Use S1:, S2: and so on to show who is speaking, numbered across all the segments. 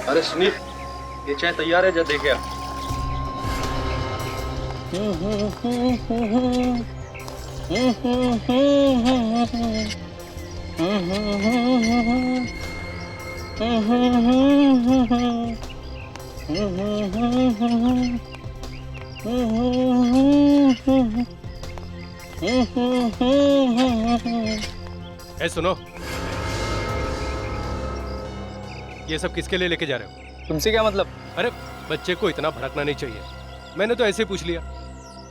S1: अरे सुनील, ये चाय तैयार है, जा देखे आप।
S2: ए सुनो, ये सब किसके लिए लेके जा रहे हो?
S1: तुमसे क्या मतलब?
S2: अरे बच्चे को इतना भड़कना नहीं चाहिए, मैंने तो ऐसे ही पूछ लिया।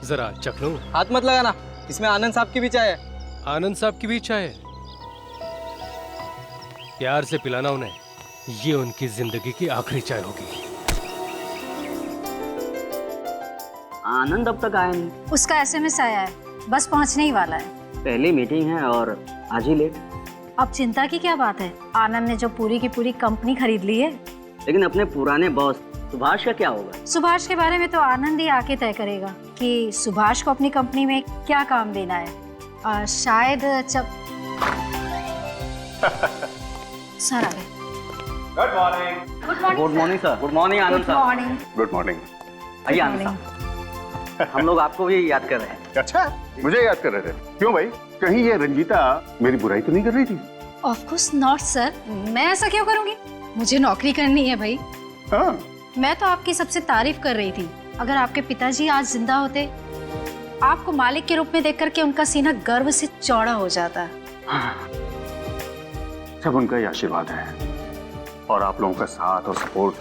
S2: जरा चख लो।
S1: हाथ मत लगाना, इसमें आनंद साहब की भी चाय है।
S2: आनंद साहब की भी चाय है? प्यार से पिलाना उन्हें, ये उनकी जिंदगी की आखिरी चाय होगी।
S3: आनंद अब तक आया नहीं।
S4: उसका एसएमएस आया है, बस पहुंचने ही वाला है।
S3: पहली मीटिंग है और आज ही लेट।
S4: अब चिंता की क्या बात है, आनंद ने जो पूरी की पूरी कंपनी खरीद ली है।
S3: लेकिन अपने पुराने बॉस सुभाष का क्या होगा?
S4: सुभाष के बारे में तो आनंद ही आके तय करेगा कि सुभाष को अपनी कंपनी में क्या काम देना है। शायद जब सर आ गए।
S1: Good morning.
S3: Good morning sir. Good morning Anand sir.
S4: Morning.
S5: Good morning.
S3: आइए आनंद साहब, हम लोग आपको भी याद कर रहे हैं।
S5: अच्छा, मुझे याद कर रहे थे? क्यों भाई, कहीं ये रंजीता मेरी बुराई तो नहीं कर रही थी?
S4: ऑफ कोर्स नॉट सर, मैं ऐसा क्यों करूंगी? मुझे नौकरी करनी है भाई।
S5: हाँ।
S4: मैं तो आपकी सबसे तारीफ कर रही थी। अगर आपके पिताजी आज जिंदा होते, आपको मालिक के रूप में देख करके उनका सीना गर्व से चौड़ा हो जाता।
S5: सब उनका ही आशीर्वाद है और आप लोगों का साथ और सपोर्ट।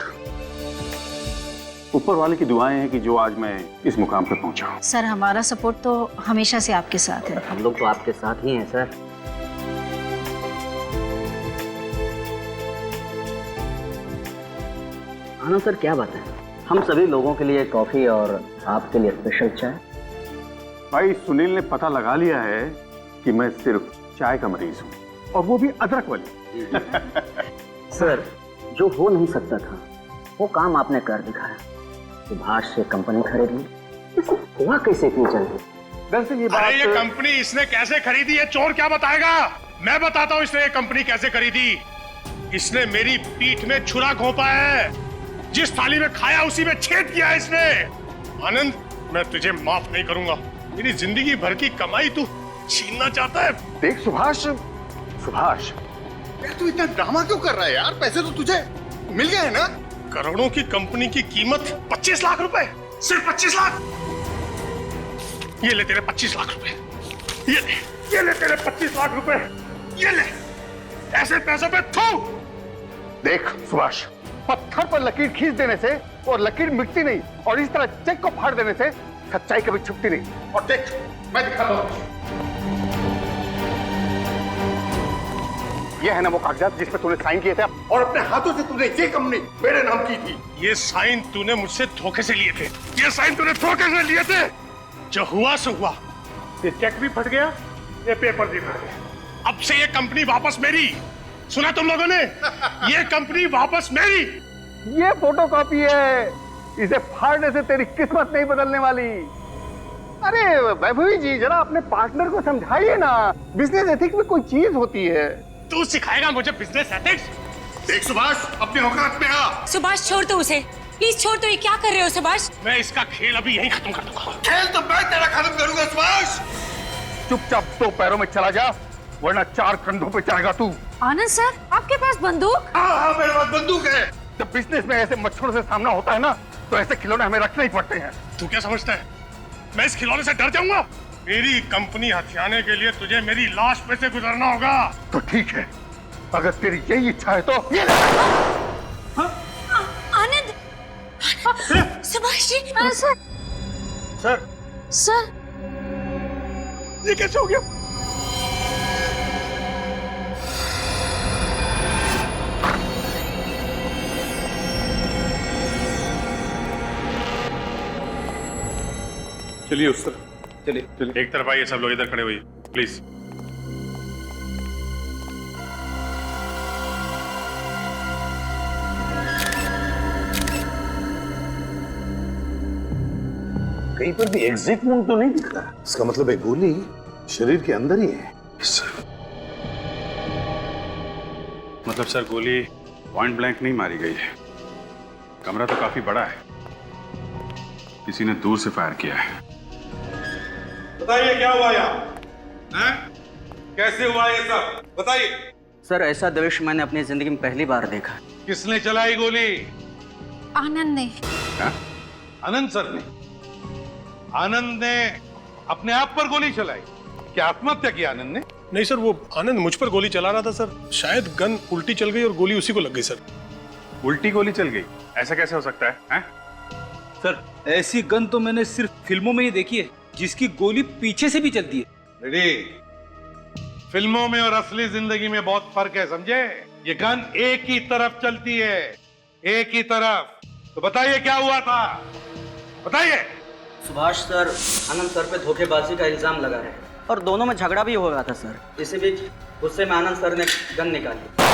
S5: ऊपर वाले की दुआएं हैं कि जो आज मैं इस मुकाम पे पहुंचा हूं।
S4: सर हमारा सपोर्ट तो हमेशा से आपके साथ है।
S3: हम लोग तो आपके साथ ही हैं सर। आनंद सर क्या बात है, हम सभी लोगों के लिए कॉफी और आपके लिए स्पेशल चाय।
S5: भाई सुनील ने पता लगा लिया है कि मैं सिर्फ चाय का मरीज हूं, और वो भी अदरक वाली।
S3: सर जो हो नहीं सकता था वो काम आपने कर दिखाया। सुभाष से कंपनी खरीद ली, हुआ कैसे इतनी जल्दी?
S5: दरअसल ये
S6: अरे ये
S5: बात
S6: कंपनी इसने कैसे खरीदी है चोर क्या बताएगा? मैं बताता हूँ इसने ये कंपनी कैसे खरीदी। इसने मेरी पीठ में छुरा घोंपा है, जिस थाली में खाया उसी में छेद किया है इसने। आनंद, मैं तुझे माफ नहीं करूंगा। मेरी जिंदगी भर की कमाई तू छीनना चाहता है।
S5: देख सुभाष, सुभाष
S6: यार तू इतना ड्रामा क्यों कर रहा है यार? पैसे तो तुझे मिल गए हैं ना? करोड़ों की कंपनी की कीमत 25 लाख रुपए, सिर्फ 25 लाख। ये ले तेरे 25 लाख रुपए, ये ले तेरे 25 लाख रुपए, ये ले। ऐसे पैसों पे थू।
S5: देख सुभाष, पत्थर पर लकीर खींच देने से और लकीर मिटती नहीं, और इस तरह चेक को फाड़ देने से सच्चाई कभी छुपती नहीं।
S6: और देख मैं दिखाता हूं।
S5: ये है ना वो कागजात जिस पे तूने साइन किए थे,
S6: और अपने हाथों से तूने ये कंपनी मेरे नाम की थी। ये साइन तूने मुझसे धोखे से लिए थे, ये साइन तूने धोखे से लिए थे। जो हुआ सो हुआ, ये चेक भी फट गया, ये पेपर भी फट गया। अब से ये कंपनी वापस मेरी। सुना तुम लोगों ने? ये कंपनी वापस मेरी।
S5: ये फोटोकॉपी है, इसे फाड़ने से तेरी किस्मत नहीं बदलने वाली। अरे वैभवी जी, जरा अपने पार्टनर को समझाइए ना, बिजनेस एथिक्स में कोई चीज होती है।
S6: तू सिखाएगा मुझे बिजनेस एथिक्स? देख सुभाष, अपने औकात में आ।
S7: सुभाष छोड़ दो उसे, प्लीज छोड़ दो। ये क्या कर रहे हो सुभाष?
S6: मैं इसका खेल अभी यहीं खत्म कर दूंगा। खेल तो मैं तेरा खत्म करूंगा सुभाष।
S5: चुपचाप 2 पैरों में चला जा, वरना 4 कंधों पे चढ़ेगा तू।
S4: आनंद सर, आपके पास बंदूक?
S6: हाँ मेरे पास बंदूक है।
S5: जब बिजनेस में ऐसे मच्छरों से सामना होता है ना, तो ऐसे खिलौने हमें रखने ही पड़ते हैं।
S6: तू क्या समझता है मैं इस खिलौने से डर जाऊंगा? मेरी कंपनी हथियाने के लिए तुझे मेरी लाश पे से गुजरना होगा।
S5: तो ठीक है, अगर तेरी यही इच्छा है तो ये ले।
S7: आनंद, Subhash ji.
S4: Sir
S6: sir,
S4: sir
S6: ये कैसे हो गया?
S5: चलिए उस तरफ, चलिए।
S6: एक तरफ आइए, सब लोग इधर खड़े हुए प्लीज।
S8: कहीं पर भी एग्जिट वोन तो नहीं दिख रहा। इसका मतलब है गोली शरीर के अंदर ही है।
S9: मतलब सर गोली पॉइंट ब्लैंक नहीं मारी गई है, कमरा तो काफी बड़ा है, किसी ने दूर से फायर किया है।
S6: बताइए क्या हुआ यहाँ? हैं? कैसे हुआ ये सब? बताइए।
S3: सर ऐसा दृश्य मैंने अपनी जिंदगी में पहली बार देखा।
S6: किसने चलाई गोली?
S4: आनंद ने।
S9: हाँ?
S6: आनंद सर ने? आनंद ने अपने आप पर गोली चलाई? क्या आत्महत्या की आनंद ने?
S2: नहीं सर, वो आनंद मुझ पर गोली चला रहा था सर, शायद गन उल्टी चल गई और गोली उसी को लग गई सर।
S9: उल्टी गोली चल गई? ऐसा कैसे हो सकता है, हैं?
S1: सर ऐसी गन तो मैंने सिर्फ फिल्मों में ही देखी है, जिसकी गोली पीछे से भी चलती है।
S6: रेडी? फिल्मों में और असली जिंदगी में बहुत फर्क है, समझे? ये गन एक ही तरफ चलती है, एक ही तरफ। तो बताइए क्या हुआ था, बताइए।
S3: सुभाष सर आनंद सर पे धोखेबाजी का इल्जाम लगा रहे हैं और दोनों में झगड़ा भी हो रहा था सर। इसी बीच गुस्से में आनंद सर ने गन निकाली।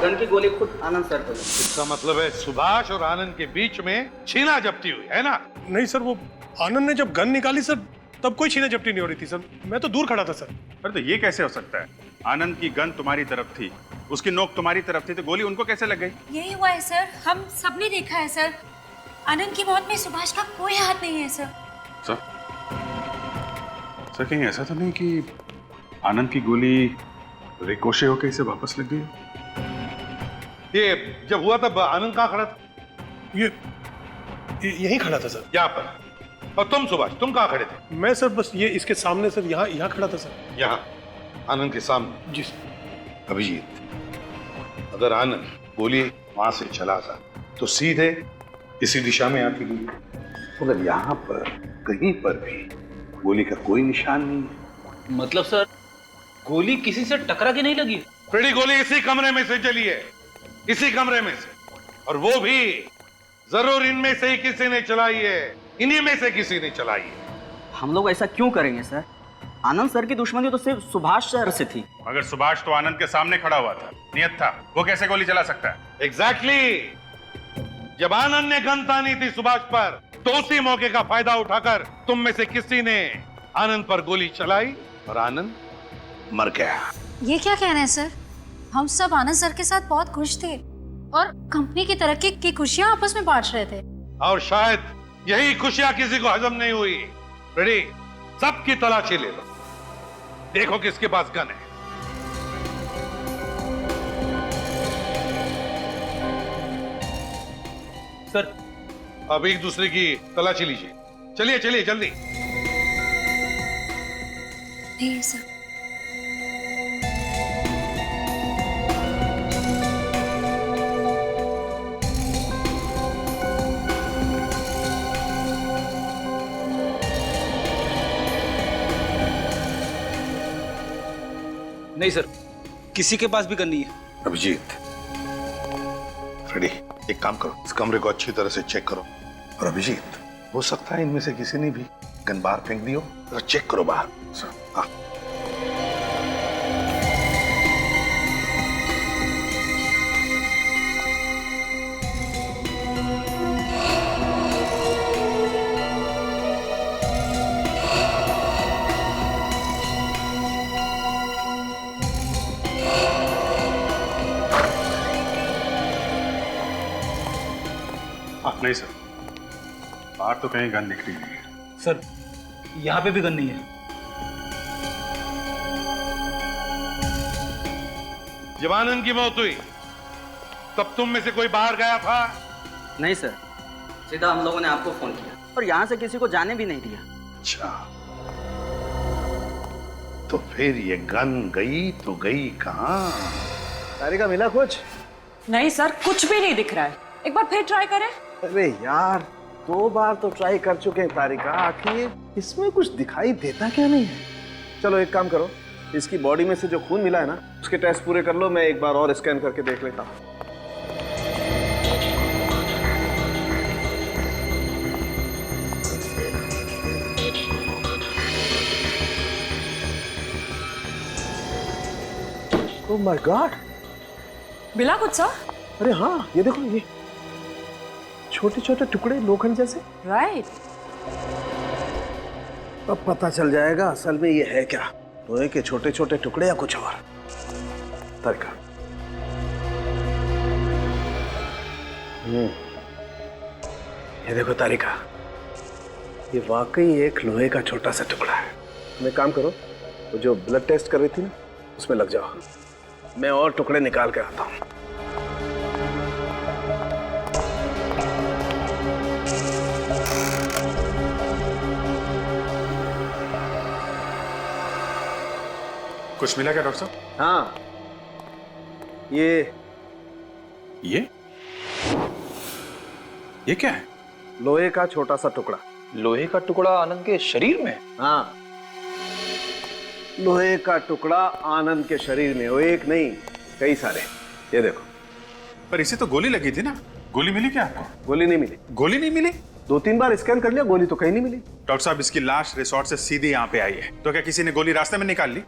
S3: गन की गोली खुद आनंद सर को लगी।
S6: इसका मतलब है सुभाष और आनंद के बीच में छीना झपटी हुई है ना?
S2: नहीं सर, वो आनंद ने जब गन निकाली सर तब कोई छीना झपटी नहीं हो रही थी सर, मैं तो दूर खड़ा था सर।
S9: अरे तो ये कैसे हो सकता है? आनंद की गन तुम्हारी तरफ थी, उसकी नोक तुम्हारी तरफ थी, तो गोली उनको कैसे लग गई?
S7: यही हुआ है सर, हम सबने देखा है सर। आनंद की मौत में सुभाष का कोई हाथ नहीं है सर।
S9: सर कहीं ऐसा तो नहीं कि आनंद की गोली रिकोशे होकर इसे वापस लग गई?
S6: ये जब हुआ तब आनंद कहाँ खड़ा था?
S2: ये यहीं खड़ा था सर।
S6: यहाँ पर। और तुम सुभाष, तुम कहाँ खड़े थे?
S2: मैं सर बस ये इसके सामने सर, यहाँ खड़ा था सर।
S6: यहाँ आनंद के सामने?
S2: जी सर।
S6: अभिजीत, अगर आनंद गोली वहां से चला था तो सीधे इसी दिशा में आती गई,
S8: मगर यहाँ पर कहीं पर भी गोली का कोई निशान नहीं है।
S1: मतलब सर गोली किसी से टकरा के नहीं लगी?
S6: फ्रेडी, गोली इसी कमरे में से चली है, इसी कमरे में से, और वो भी जरूर इनमें से ही किसी ने चलाई है, इन्हीं में से किसी ने चलाई है।
S3: हम लोग ऐसा क्यों करेंगे सर? आनंद सर की दुश्मनी तो सिर्फ सुभाष सर से थी।
S9: मगर सुभाष तो आनंद के सामने खड़ा हुआ था, नियत था, वो कैसे गोली चला सकता है?
S6: एग्जैक्टली। जब आनंद ने गन तानी थी सुभाष पर, तो उसी मौके का फायदा उठाकर तुम में से किसी ने आनंद पर गोली चलाई और आनंद मर गया।
S4: ये क्या कह रहे हैं सर? हम सब आनंद सर के साथ बहुत खुश थे और कंपनी की तरक्की की खुशियां आपस में बांट रहे थे।
S6: और शायद यही खुशियां किसी को हजम नहीं हुई। रेडी? सबकी तलाशी ले लो, देखो किसके पास गन है।
S1: सर
S6: अब एक दूसरे की तलाशी लीजिए। चलिए चलिए जल्दी।
S7: नहीं सर।
S1: नहीं सर, किसी के पास भी गन नहीं है।
S8: अभिजीत, फ्रेडी, एक काम करो, इस कमरे को अच्छी तरह से चेक करो। और अभिजीत, हो सकता है इनमें से किसी ने भी गन बाहर फेंक दी हो, तो चेक करो बाहर। हाँ।
S9: नहीं सर, बाहर तो कहीं गन दिख रही नहीं है।
S1: सर यहाँ पे भी गन नहीं है।
S6: जब आनंद की मौत हुई तब तुम में से कोई बाहर गया था?
S3: नहीं सर, सीधा हम लोगों ने आपको फोन किया और यहाँ से किसी को जाने भी नहीं दिया।
S8: अच्छा, तो फिर ये गन गई तो गई कहाँ?
S5: तारिका मिला कुछ?
S10: नहीं सर, कुछ भी नहीं दिख रहा है। एक बार फिर ट्राई करें।
S5: अरे यार, 2 बार तो ट्राई कर चुके हैं तारिका, आखिर इसमें कुछ दिखाई देता क्या नहीं है? चलो एक काम करो, इसकी बॉडी में से जो खून मिला है ना, उसके टेस्ट पूरे कर लो, मैं एक बार और स्कैन करके देख लेता हूँ। ओह माय गॉड,
S10: मिला कुछ सर?
S5: अरे हाँ, ये देखो, ये छोटे छोटे टुकड़े लोखंड जैसे।
S10: राइट।
S5: अब पता चल जाएगा असल में ये है क्या, लोहे के छोटे छोटे टुकड़े या कुछ और। तारिका, ये देखो तारिका, ये वाकई एक लोहे का छोटा सा टुकड़ा है। तुम एक काम करो, वो जो ब्लड टेस्ट कर रही थी ना, उसमें लग जाओ। मैं और टुकड़े निकाल के आता हूँ।
S9: कुछ मिला क्या डॉक्टर साहब?
S5: हाँ, ये
S9: क्या है?
S5: लोहे का छोटा सा टुकड़ा।
S1: लोहे का टुकड़ा आनंद के शरीर में?
S5: हाँ, लोहे का टुकड़ा आनंद के शरीर में। वो एक नहीं, कई सारे। ये देखो।
S9: पर इसे तो गोली लगी थी ना, गोली मिली क्या आपको?
S5: गोली नहीं मिली।
S9: गोली नहीं मिली?
S5: 2-3 बार स्कैन कर लिया, गोली तो कहीं नहीं मिली।
S9: डॉक्टर साहब, इसकी लाश रिसोर्ट से सीधी यहाँ पे आई है, तो क्या किसी ने गोली रास्ते में निकाल ली?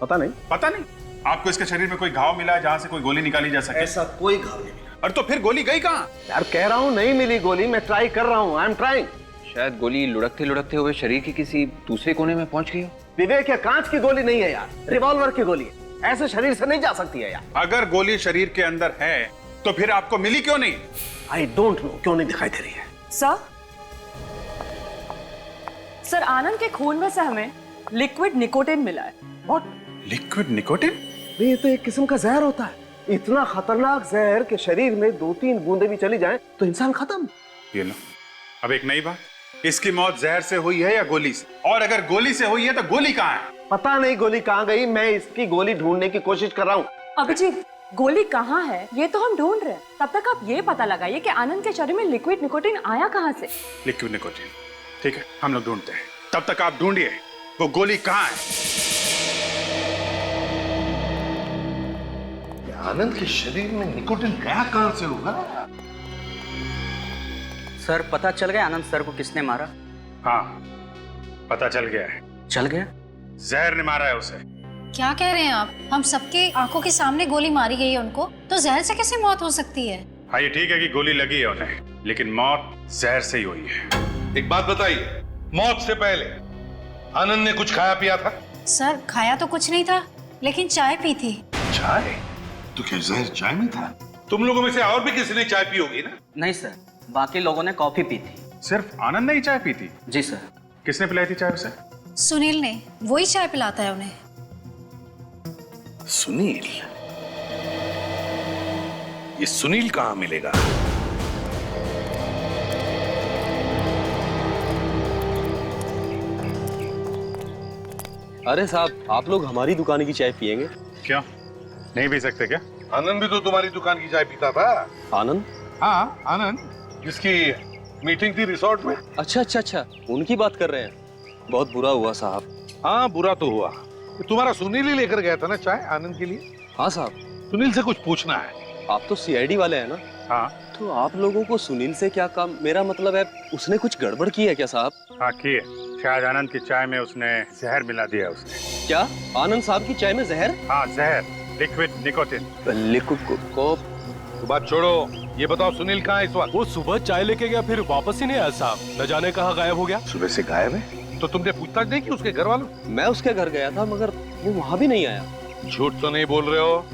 S5: पता नहीं।
S9: पता नहीं? आपको इसके शरीर में कोई घाव मिला है जहाँ से कोई गोली निकाली जा सके?
S5: ऐसा कोई घाव नहीं मिला।
S9: और तो फिर गोली गई कहाँ?
S5: यार कह रहा हूँ नहीं मिली गोली, मैं ट्राई कर रहा हूँ। I am trying.
S1: शायद गोली लुढ़कते लुढ़कते हुए शरीर के किसी दूसरे कोने में पहुंच गई हो।
S5: विवेक, ये कांच की गोली नहीं है यार, रिवॉल्वर की गोली है। ऐसे शरीर से नहीं जा सकती है यार।
S9: अगर गोली शरीर के अंदर है तो फिर आपको मिली क्यों नहीं?
S5: आई डोंट नो, क्यों नहीं दिखाई दे रही है।
S10: सर आनंद के खून में से हमें लिक्विड निकोटिन मिला है।
S5: व्हाट?
S9: Liquid nicotine?
S5: ये तो एक किस्म का जहर होता है। इतना खतरनाक जहर के शरीर में 2-3 बूंदे भी चली जाएं तो इंसान खत्म।
S9: ये लो, अब एक नई बात, इसकी मौत जहर से हुई है या गोली से? और अगर गोली से हुई है तो गोली कहाँ है?
S5: पता नहीं गोली कहाँ गई, मैं इसकी गोली ढूंढने की कोशिश कर रहा हूँ।
S10: अभिजीत, गोली कहाँ है ये तो हम ढूंढ रहे हैं। तब तक आप ये पता लगाइए कि आनंद के शरीर में लिक्विड निकोटिन आया कहाँ से।
S9: लिक्विड निकोटिन, ठीक है, हम लोग ढूंढते हैं। तब तक आप ढूंढिए वो गोली कहाँ है।
S8: आनंद के शरीर में निकोटिन गया कहां से होगा?
S3: सर पता चल गया आनंद सर को किसने मारा?
S9: हाँ, पता चल गया है।
S3: चल गया?
S9: जहर ने मारा है उसे।
S4: क्या कह रहे हैं आप? हम सबके आंखों के सामने गोली मारी गई है उनको, तो जहर से कैसे मौत हो सकती है?
S9: हाँ, ये ठीक है कि गोली लगी है उन्हें, लेकिन मौत जहर से ही हुई है।
S8: एक बात बताइए, मौत से पहले आनंद ने कुछ खाया पिया था?
S4: सर खाया तो कुछ नहीं था, लेकिन चाय पी थी।
S8: चाय? तो क्या जहर चाय में था? तुम लोगों में से और भी किसी ने चाय पी होगी ना?
S3: नहीं सर, बाकी लोगों ने कॉफी पी थी।
S9: सिर्फ आनंद ने ही चाय पी थी?
S3: जी सर।
S9: किसने पिलाई थी चाय उसे?
S4: सुनील ने, वही चाय पिलाता है उन्हें।
S8: सुनील? ये सुनील कहां मिलेगा?
S11: अरे साहब, आप लोग हमारी दुकान की चाय पियेंगे?
S9: क्यों, नहीं पी सकते क्या?
S8: आनंद भी तो तुम्हारी दुकान की चाय पीता था।
S11: आनंद?
S8: हाँ, आनंद, जिसकी मीटिंग थी रिसोर्ट में।
S11: अच्छा, उनकी बात कर रहे हैं। बहुत बुरा हुआ साहब।
S8: हाँ, बुरा तो हुआ। तुम्हारा सुनील ही लेकर गया था ना चाय आनंद के लिए?
S11: हाँ साहब।
S8: सुनील से कुछ पूछना है।
S11: आप तो सीआईडी वाले हैं ना?
S9: हाँ।
S11: तो आप लोगों को सुनील से क्या काम? मेरा मतलब है, उसने कुछ गड़बड़ की है क्या साहब?
S9: हाँ की है, शायद आनंद की चाय में उसने जहर मिला दिया उसने।
S11: क्या आनंद साहब की चाय में जहर?
S9: हाँ, जहर, लिक्विड निकोटिन।
S11: लिक्विड को
S8: बात छोड़ो, ये बताओ सुनील कहाँ है इस वक्त?
S2: वो सुबह चाय लेके गया, फिर वापस ही नहीं आया साहब। न जाने कहाँ गायब हो गया।
S8: सुबह से गायब है? तो तुमने पूछताछ नहीं की उसके घर वालों?
S11: मैं उसके घर गया था, मगर वो वहाँ भी नहीं आया।
S8: झूठ तो नहीं बोल रहे हो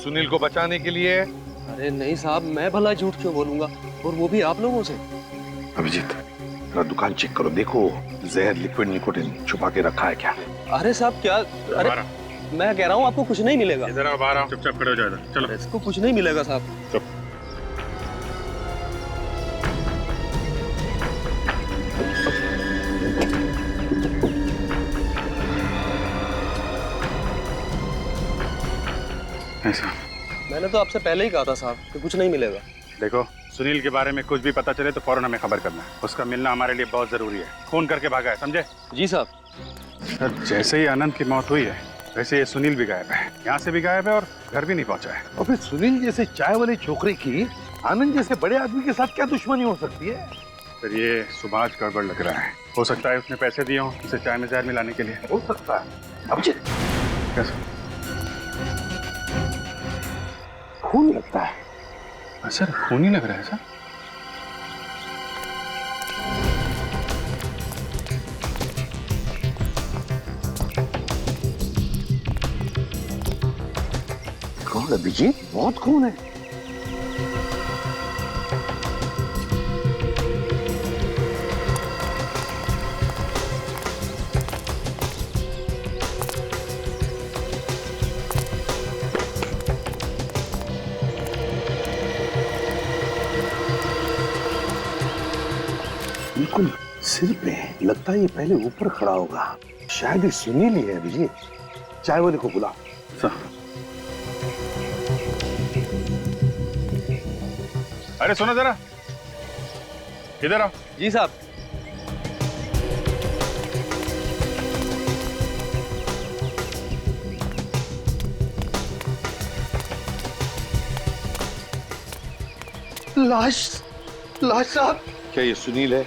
S8: सुनील को बचाने के लिए?
S11: अरे नहीं साहब, मैं भला झूठ क्यों बोलूंगा, और वो भी आप लोगों से।
S8: अभिजीत, जरा दुकान चेक करो, देखो जहर लिक्विड निकोटिन छुपा के रखा है क्या?
S11: अरे साहब क्या? अरे मैं कह रहा हूँ आपको कुछ नहीं मिलेगा।
S9: इधर आओ, बाहर आओ, चुपचाप खड़े हो जाओ इधर। चलो।
S11: इसको कुछ नहीं मिलेगा साहब।
S9: चुप। ऐसा
S11: मैंने तो आपसे पहले ही कहा था साहब कि कुछ नहीं मिलेगा।
S9: देखो, सुनील के बारे में कुछ भी पता चले तो फौरन हमें खबर करना है। उसका मिलना हमारे लिए बहुत जरूरी है। फोन करके भागा है, समझे?
S11: जी साहब।
S9: सर, जैसे ही आनंद की मौत हुई है, वैसे ये सुनील भी गायब है। यहाँ से भी गायब है और घर भी नहीं पहुंचा है।
S8: और फिर सुनील जैसे चाय वाले छोकरे की आनंद जैसे बड़े आदमी के साथ क्या दुश्मनी हो सकती है?
S9: फिर ये सुभाष गड़बड़ लग रहा है। हो सकता है उसने पैसे दिए हों उसे चाय में जहर मिलाने के लिए।
S8: हो सकता है। अभिजीत,
S9: कैसे?
S8: खून लगता है।
S9: सर, खून ही लग रहा है सर।
S8: कौन? अभिजीत, बहुत खून है। बिल्कुल सिर पे। लगता है ये पहले ऊपर खड़ा होगा। शायद ये सुनील ही है। अभिजीत, चाय वाले को बुला।
S9: अरे सुनो जरा, इधर आओ।
S11: जी साहब।
S8: लाश साहब। क्या ये सुनील है?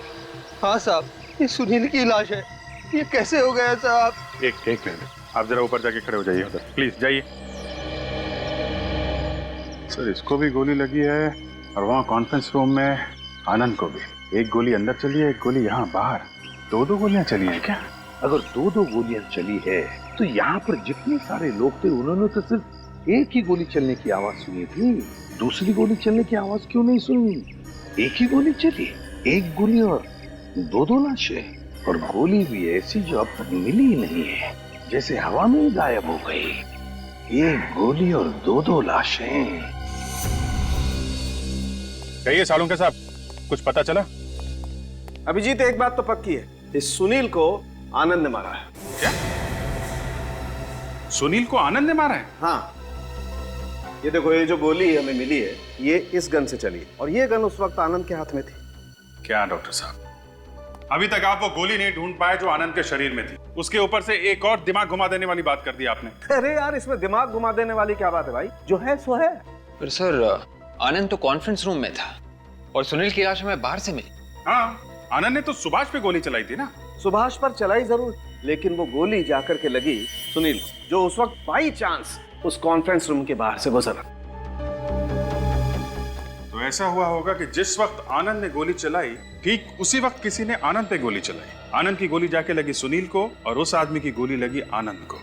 S11: हाँ साहब, ये सुनील की लाश है। ये कैसे हो गया साहब?
S9: एक मिनट, आप जरा ऊपर जाके खड़े हो जाइए उधर, प्लीज जाइए। सर, इसको भी गोली लगी है और वहाँ कॉन्फ्रेंस रूम में आनंद को भी। एक गोली अंदर चली है, एक गोली यहाँ बाहर। दो गोलियां चली हैं क्या?
S8: अगर दो गोलियां चली है तो यहाँ पर जितने सारे लोग थे उन्होंने तो सिर्फ एक ही गोली चलने की आवाज सुनी थी। दूसरी गोली चलने की आवाज क्यों नहीं सुनी? एक ही गोली चली, एक गोली और दो लाशें। और गोली भी ऐसी जो अब तक मिली ही नहीं है, जैसे हवा में ही गायब हो गई। एक गोली और दो लाशें।
S9: कहिए सालुंके साहब, कुछ पता चला?
S12: अभिजीत, एक बात तो पक्की है, इस सुनील को आनंद ने मारा है।
S9: क्या? सुनील को आनंद ने मारा है?
S12: हाँ, ये देखो, ये जो गोली हमें मिली है ये इस गन से चली है और ये गन उस वक्त आनंद के हाथ में थी।
S9: क्या डॉक्टर साहब, अभी तक आप वो गोली नहीं ढूंढ पाए जो आनंद के शरीर में थी। उसके ऊपर से एक और दिमाग घुमा देने वाली बात कर दी आपने।
S12: अरे यार, इसमें दिमाग घुमा देने वाली क्या बात है भाई? जो है सो है।
S13: पर सर, आनंद तो कॉन्फ्रेंस रूम में था और सुनील की लाश हमें बाहर से मिली।
S9: हाँ, आनंद ने तो सुभाष पे गोली चलाई थी ना।
S12: सुभाष पर चलाई जरूर, लेकिन वो गोली जाकर के लगी सुनील को, जो उस वक्त बाई चांस उस कॉन्फ्रेंस रूम के बाहर से गुजरा।
S9: तो ऐसा हुआ होगा कि जिस वक्त आनंद ने गोली चलाई, ठीक उसी वक्त किसी ने आनंद पे गोली चलाई। आनंद की गोली जाके लगी सुनील को और उस आदमी की गोली लगी आनंद को।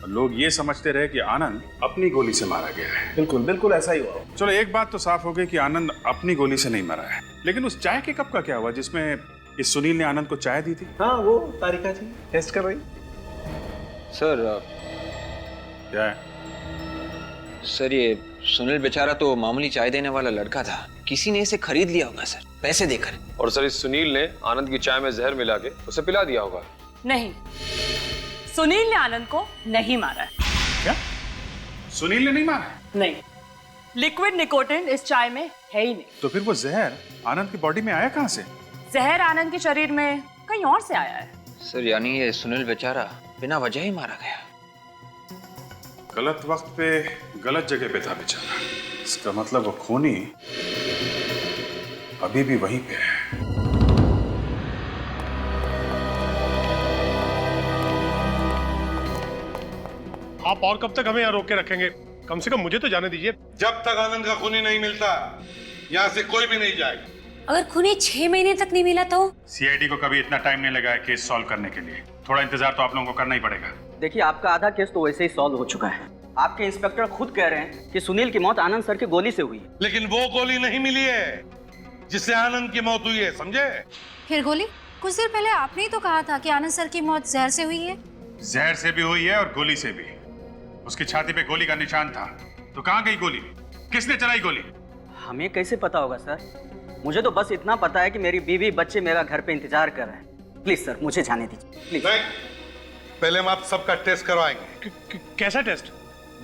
S9: और लोग ये समझते रहे कि आनंद अपनी गोली से मारा गया है।
S12: बिल्कुल बिल्कुल ऐसा ही हुआ।
S9: चलो, एक बात तो साफ हो गई कि आनंद अपनी गोली से नहीं मरा है। लेकिन उस चाय के कप का क्या हुआ जिसमें इस सुनील ने आनंद को चाय दी थी?
S12: हाँ, वो तारिका जी टेस्ट कर रही।
S13: सर,
S9: क्या है?
S13: सर, ये सुनील बेचारा तो मामूली चाय देने वाला लड़का था। किसी ने इसे खरीद लिया होगा सर, पैसे देकर।
S11: और सर, इस सुनील ने आनंद की चाय में जहर मिला के उसे पिला दिया होगा।
S10: नहीं, सुनील ने आनंद को नहीं मारा है।
S9: क्या? सुनील ने नहीं मारा है?
S10: नहीं, लिक्विड निकोटिन इस चाय में है ही नहीं।
S9: तो फिर वो जहर आनंद की बॉडी में आया कहाँ से?
S10: जहर आनंद के शरीर में कहीं और से आया है।
S13: सर, यानी ये सुनील बेचारा बिना वजह ही मारा गया।
S9: गलत वक्त पे गलत जगह पे था बेचारा। इसका मतलब वो खूनी अभी भी वहीं पे है।
S6: आप और कब तक हमें यहाँ रोक के रखेंगे? कम से कम मुझे तो जाने दीजिए।
S8: जब तक आनंद का खूनी नहीं मिलता यहाँ से कोई भी नहीं जाएगा।
S7: अगर खूनी 6 महीने तक नहीं मिला तो?
S9: सीआईडी को कभी इतना टाइम नहीं लगा है केस सॉल्व करने के लिए। थोड़ा इंतजार तो आप लोगों को करना ही पड़ेगा।
S3: देखिए, आपका आधा केस तो वैसे ही सॉल्व हो चुका है। आपके इंस्पेक्टर खुद कह रहे हैं कि सुनील की मौत आनंद सर की गोली से हुई है।
S8: लेकिन वो गोली नहीं मिली है जिससे आनंद की मौत हुई है, समझे?
S4: फिर गोली? कुछ देर पहले आपने ही तो कहा था कि आनंद सर की मौत जहर से हुई है।
S9: जहर से भी हुई है और गोली से भी। उसकी छाती पे गोली का निशान था। तो कहाँ गई गोली? किसने चलाई गोली?
S3: हमें कैसे पता होगा सर? मुझे तो बस इतना पता है कि मेरी बीवी बच्चे मेरा घर पे इंतजार कर रहे हैं। प्लीज सर, मुझे जाने दीजिए प्लीज।
S8: पहले हम आप सबका टेस्ट करवाएंगे।
S6: कैसा टेस्ट?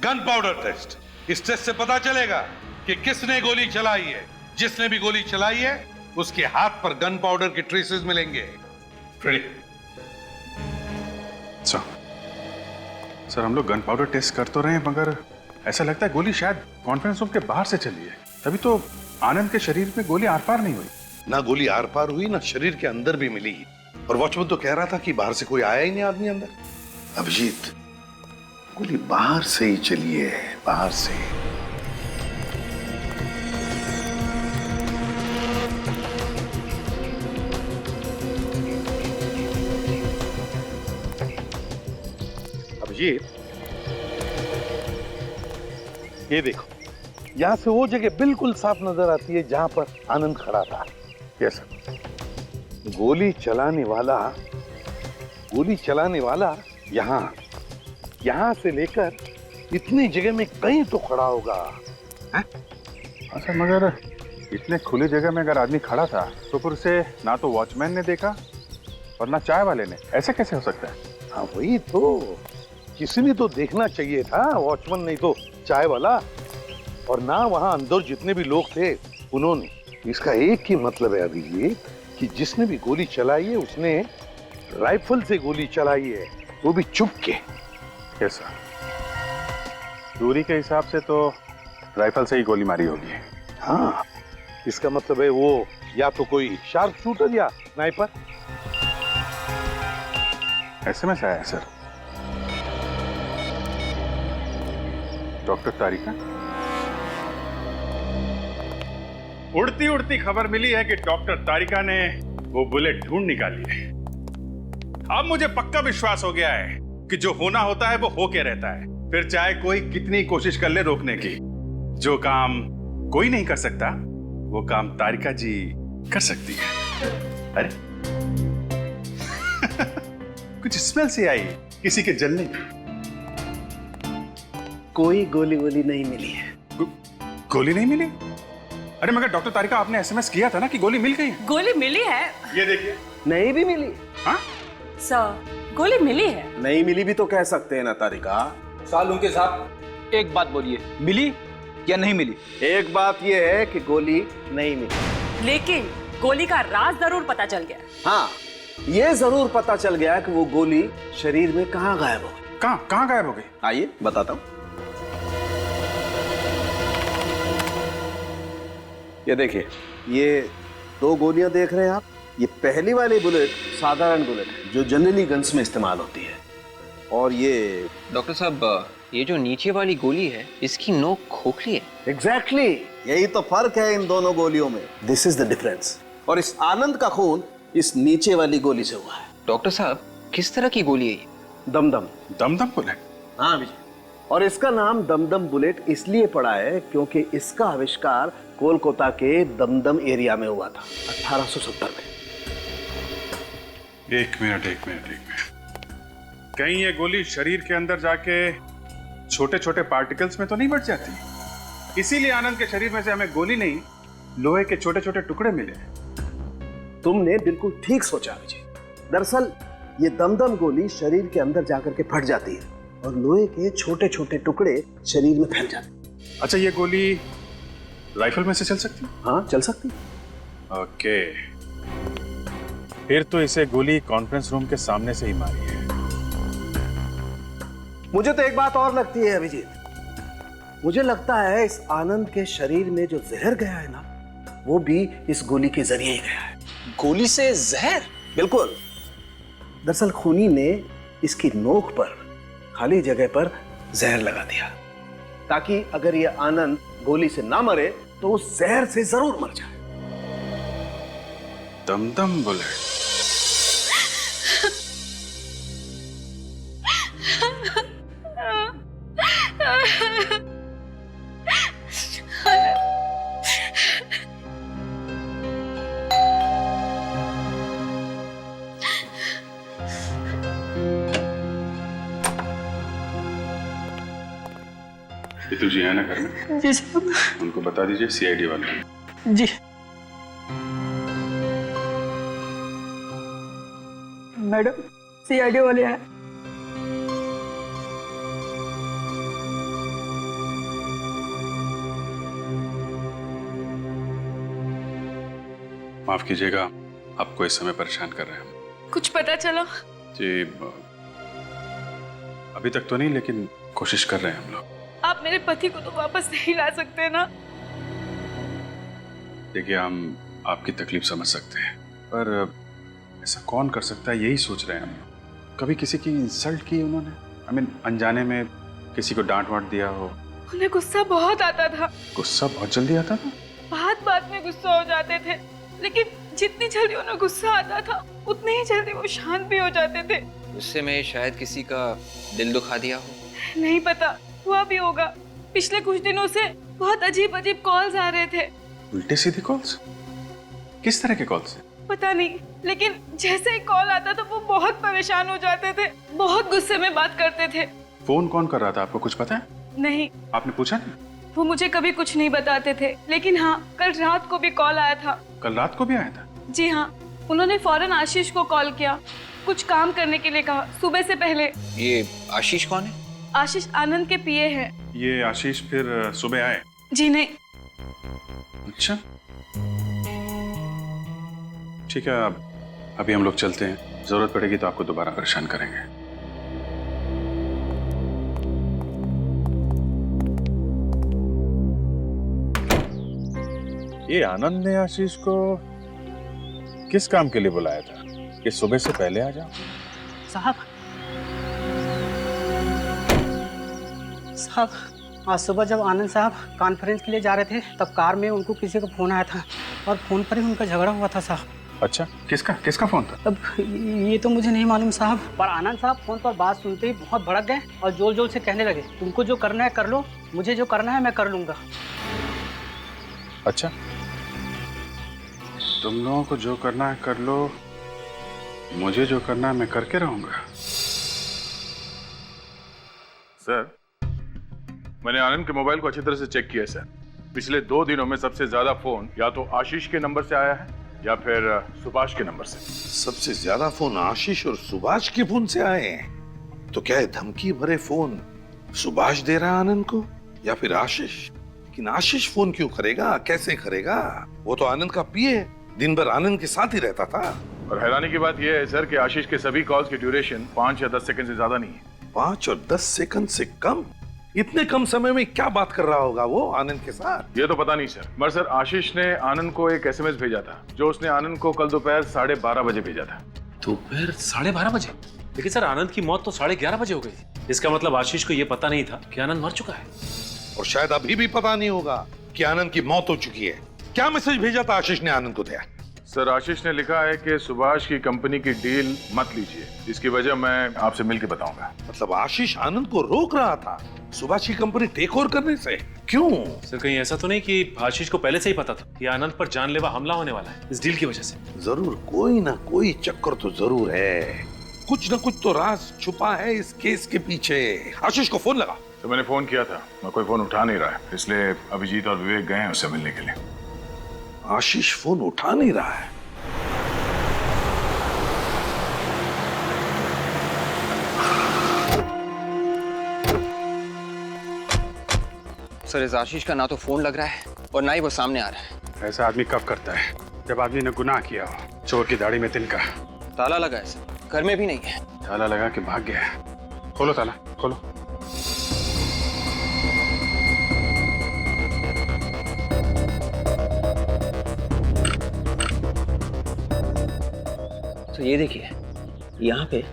S8: Gun powder taste. इस टेस्ट से पता चलेगा कि किसने गोली चलाई है। जिसने भी गोली चलाई है उसके हाथ पर गन पाउडर के ट्रेसेस मिलेंगे।
S9: सर, हम लोग गन पाउडर टेस्ट कर तो रहे हैं, मगर ऐसा लगता है गोली शायद कॉन्फ्रेंस रूम के बाहर से चली है। तभी तो आनंद के शरीर में गोली आर पार नहीं हुई।
S8: ना गोली आर पार हुई, ना शरीर के अंदर भी मिली। और वॉचमैन तो कह रहा था कि बाहर से कोई आया ही नहीं आदमी अंदर। अभिजीत, गोली बाहर से ही चली है, बाहर से।
S12: अभिजीत, ये देखो, यहाँ से वो जगह बिल्कुल साफ नजर आती है जहां पर आनंद खड़ा था।
S8: यस।
S12: गोली चलाने वाला यहाँ से लेकर इतनी जगह में कहीं तो खड़ा होगा।
S9: अच्छा, मगर इतने खुली जगह में अगर आदमी खड़ा था तो फिर उसे ना तो वॉचमैन ने देखा और ना चाय वाले ने। ऐसे कैसे हो सकता है?
S8: हाँ वही तो, किसी ने तो देखना चाहिए था, वॉचमैन नहीं तो चाय वाला, और ना वहां अंदर जितने भी लोग थे उन्होंने। इसका एक ही मतलब है अभिजीत कि जिसने भी गोली चलाई है उसने राइफल से गोली चलाई है, वो भी चुप के।
S9: कैसा? दूरी के हिसाब से तो राइफल से ही गोली मारी होगी।
S8: हाँ, इसका मतलब है वो या तो कोई शार्प शूटर या स्नाइपर।
S9: एसएमएस आया है सर। डॉक्टर तारिका, उड़ती उड़ती खबर मिली है कि डॉक्टर तारिका ने वो बुलेट ढूंढ निकाली है। अब मुझे पक्का विश्वास हो गया है कि जो होना होता है वो होके रहता है, फिर चाहे कोई कितनी कोशिश कर ले रोकने की। जो काम कोई नहीं कर सकता वो काम तारिका जी कर सकती है। अरे कुछ स्मेल सी आई किसी के जलने की।
S12: कोई गोली वोली नहीं मिली है।
S9: गोली नहीं मिली? अरे मगर डॉक्टर तारिका आपने एसएमएस किया था ना कि गोली मिल गई है।
S10: गोली मिली है।
S9: ये देखिए।
S12: नहीं भी मिली।
S9: हाँ
S10: सर, गोली मिली है।
S12: नहीं मिली भी तो कह सकते हैं ना तारिका।
S1: सालून के साहब एक बात बोलिए, मिली या नहीं मिली?
S12: एक बात यह है कि गोली नहीं मिली,
S10: लेकिन गोली का राज जरूर पता चल गया।
S12: हाँ, ये जरूर पता चल गया कि वो गोली शरीर में कहाँ गायब हो गई।
S9: कहाँ गायब हो गई?
S12: आइए बताता हूँ। ये देखिए, ये 2 गोलियां देख रहे हैं आप। ये पहली वाली बुलेट साधारण बुलेट है जो जनरली गन्स में इस्तेमाल होती है, और ये
S13: डॉक्टर साहब ये जो नीचे वाली गोली है इसकी नोक खोखली है।
S12: एग्जैक्टली यही तो फर्क है इन दोनों गोलियों में। This is the difference. और इस आनंद का खून इस नीचे वाली गोली से हुआ है।
S13: डॉक्टर साहब किस तरह की गोली है ये?
S12: दमदम।
S9: दमदम बुलेट?
S12: हाँ विजय, और इसका नाम दमदम बुलेट इसलिए पड़ा है क्योंकि इसका आविष्कार कोलकाता के दमदम एरिया में हुआ था 1870 में।
S9: एक मिनट। कहीं ये गोली शरीर के अंदर जाके छोटे छोटे पार्टिकल्स में तो नहीं बढ़ जाती? इसीलिए आनंद के शरीर में से हमें गोली नहीं, लोहे के छोटे छोटे टुकड़े मिले।
S12: तुमने बिल्कुल ठीक सोचा विजय। दरअसल ये दमदम गोली शरीर के अंदर जाकर के फट जाती है और लोहे के छोटे छोटे टुकड़े शरीर में फैल जाते हैं।
S9: अच्छा, ये गोली राइफल में से चल सकती है?
S12: हाँ, चल सकती है।
S9: ओके, फिर तो इसे गोली कॉन्फ्रेंस रूम के सामने से ही मारी है।
S12: मुझे तो एक बात और लगती है अभिजीत। मुझे लगता है इस आनंद के शरीर में जो जहर गया है ना, वो भी इस गोली के जरिए ही गया है।
S11: गोली से जहर?
S12: बिल्कुल। दरअसल खूनी ने इसकी नोक पर खाली जगह पर जहर लगा दिया ताकि अगर ये आनंद गोली से ना मरे तो उस जहर से जरूर मर जाए।
S9: दमदम बुलेट। पितू जी है ना घर में?
S14: जी साहब।
S9: उनको बता दीजिए सीआईडी वाले।
S14: जी मैडम, सीआईडी वाले हैं।
S9: माफ कीजिएगा, आपको इस समय परेशान कर रहे हैं।
S10: कुछ पता चला?
S9: जी अभी तक तो नहीं, लेकिन कोशिश कर रहे हैं हम लोग।
S10: आप मेरे पति को तो वापस नहीं ला सकते ना?
S9: देखिए, हम आपकी तकलीफ समझ सकते हैं, पर ऐसा कौन कर सकता है, यही सोच रहे हैं हम। कभी किसी की इंसल्ट की उन्होंने? अनजाने में किसी को डांट वाट दिया हो?
S10: उन्हें गुस्सा बहुत आता था।
S9: गुस्सा बहुत जल्दी आता था?
S10: बात बात में गुस्सा हो जाते थे, लेकिन जितनी जल्दी उन्हें गुस्सा आता था उतनी ही जल्दी वो शांत भी हो जाते थे।
S13: गुस्से में शायद किसी का दिल दुखा दिया हो।
S10: नहीं पता, हुआ भी होगा। पिछले कुछ दिनों से बहुत अजीब अजीब कॉल्स आ रहे थे।
S9: उल्टे सीधे कॉल्स? किस तरह के कॉल्स?
S10: पता नहीं, लेकिन जैसे ही कॉल आता था वो बहुत परेशान हो जाते थे, बहुत गुस्से में बात करते थे।
S9: फोन कौन कर रहा था, आपको कुछ पता है?
S10: नहीं।
S9: आपने पूछा नहीं?
S10: वो मुझे कभी कुछ नहीं बताते थे, लेकिन हाँ कल रात को भी कॉल आया था।
S9: कल रात को भी आया था?
S10: जी हाँ, उन्होंने फौरन आशीष को कॉल किया, कुछ काम करने के लिए कहा सुबह से पहले।
S13: ये आशीष कौन है?
S10: आशीष आनंद के पीए हैं।
S9: ये आशीष फिर सुबह आए?
S10: जी नहीं।
S9: अच्छा ठीक है, अब अभी हम लोग चलते हैं, जरूरत पड़ेगी तो आपको दोबारा परेशान करेंगे। ये आनंद ने आशीष को किस काम के लिए बुलाया था कि सुबह से पहले आ जाओ?
S3: साहब आज सुबह जब आनंद साहब कॉन्फ्रेंस के लिए जा रहे थे तब कार में उनको किसी का फोन आया था और फोन पर ही उनका झगड़ा हुआ था साहब।
S9: अच्छा, किसका फोन था?
S3: अब ये तो मुझे नहीं मालूम साहब, पर आनंद साहब फोन पर बात सुनते ही बहुत भड़क गए और जोर जोर से कहने लगे, तुमको जो करना है कर लो, मुझे जो करना है मैं कर लूंगा।
S9: अच्छा, तुम लोगों को जो करना है कर लो, मुझे जो करना है मैं करके रहूंगा।
S6: सर, मैंने आनंद के मोबाइल को अच्छी तरह से चेक किया सर। पिछले 2 दिनों में सबसे ज्यादा फोन या तो आशीष के नंबर से आया है या फिर सुभाष के नंबर से।
S8: सबसे ज्यादा फोन आशीष और सुभाष के फोन से आए हैं। तो क्या है, धमकी भरे फोन सुभाष दे रहा है आनंद को या फिर आशीष? लेकिन आशीष फोन क्यों करेगा, कैसे करेगा? वो तो आनंद का पीए, दिन भर आनंद के साथ ही रहता था।
S6: और हैरानी की बात यह है सर कि आशीष के सभी कॉल्स की ड्यूरेशन 5 या 10 सेकंड से ज्यादा नहीं है।
S8: 5 और 10 सेकंड से कम? इतने कम समय में क्या बात कर रहा होगा वो आनंद के साथ?
S6: ये तो पता नहीं सर, मगर सर आशीष ने आनंद को एक एसएमएस भेजा था जो उसने आनंद को कल दोपहर 12:30 बजे भेजा था।
S15: दोपहर 12:30 बजे? लेकिन सर आनंद की मौत तो 11:30 बजे हो गई थी। इसका मतलब आशीष को यह पता नहीं था कि आनंद मर चुका है,
S8: और शायद अभी भी पता नहीं होगा कि आनंद की मौत हो चुकी है। क्या मैसेज भेजा था आशीष ने आनंद को दिया?
S6: सर आशीष ने लिखा है कि सुभाष की कंपनी की डील मत लीजिए, इसकी वजह मैं आपसे मिलकर बताऊंगा।
S8: मतलब आशीष आनंद को रोक रहा था सुभाष की कंपनी टेक ओवर करने से? क्यों?
S15: सर कहीं ऐसा तो नहीं कि आशीष को पहले से ही पता था कि आनंद पर जानलेवा हमला होने वाला है इस डील की वजह से?
S8: जरूर कोई ना कोई चक्कर तो जरूर है, कुछ ना कुछ तो राज छुपा है इस केस के पीछे। आशीष को फोन लगा?
S6: तो मैंने फोन किया था, मैं कोई फोन उठा नहीं रहा है, इसलिए अभिजीत और विवेक गए हैं उससे मिलने के लिए।
S8: आशीष फोन उठा नहीं रहा है।
S13: सर इस आशीष का ना तो फोन लग रहा है और ना ही वो सामने आ रहा है।
S9: ऐसा आदमी कब करता है? जब आदमी ने गुनाह किया हो। चोर की दाढ़ी में तिनका।
S13: ताला लगा है सर, घर में भी नहीं है।
S9: ताला लगा के भाग गया है। खोलो ताला, खोलो।
S13: तो ये देखिए, यहाँ पे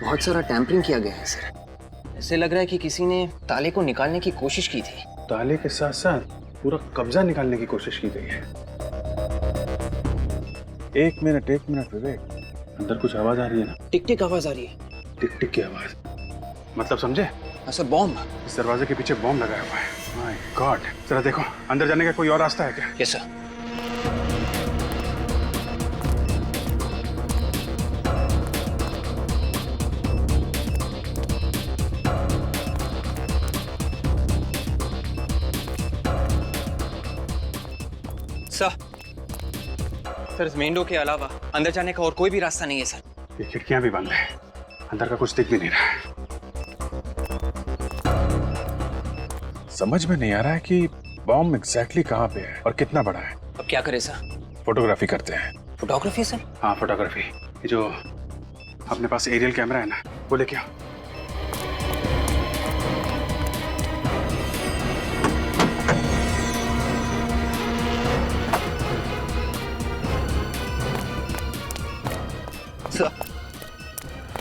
S13: बहुत सारा टैंपरिंग किया गया है सर। ऐसे लग रहा है कि किसी ने ताले को निकालने की कोशिश की थी।
S9: ताले के साथ साथ पूरा कब्जा निकालने की कोशिश की गई है। एक मिनट विवेक, अंदर कुछ आवाज आ रही है ना?
S13: टिक टिक आवाज आ रही है।
S9: टिक टिक की आवाज? मतलब समझे?
S13: हाँ सर, बॉम्ब।
S9: इस दरवाजे के पीछे बॉम्ब लगाया हुआ है। माय गॉड, जरा देखो अंदर जाने का कोई और रास्ता है क्या?
S13: Yes sir. सर इस मेन डोर के अलावा अंदर जाने का और कोई भी रास्ता नहीं है सर।
S9: ये खिड़कियां भी बंद है, अंदर का कुछ दिख भी नहीं रहा है। समझ में नहीं आ रहा है कि बॉम्ब एग्जैक्टली कहाँ पे है और कितना बड़ा है।
S13: अब क्या करें सर?
S9: फोटोग्राफी करते हैं।
S13: Photography sir?
S9: हाँ फोटोग्राफी। ये जो अपने पास एरियल कैमरा है ना, वो लेके आओ।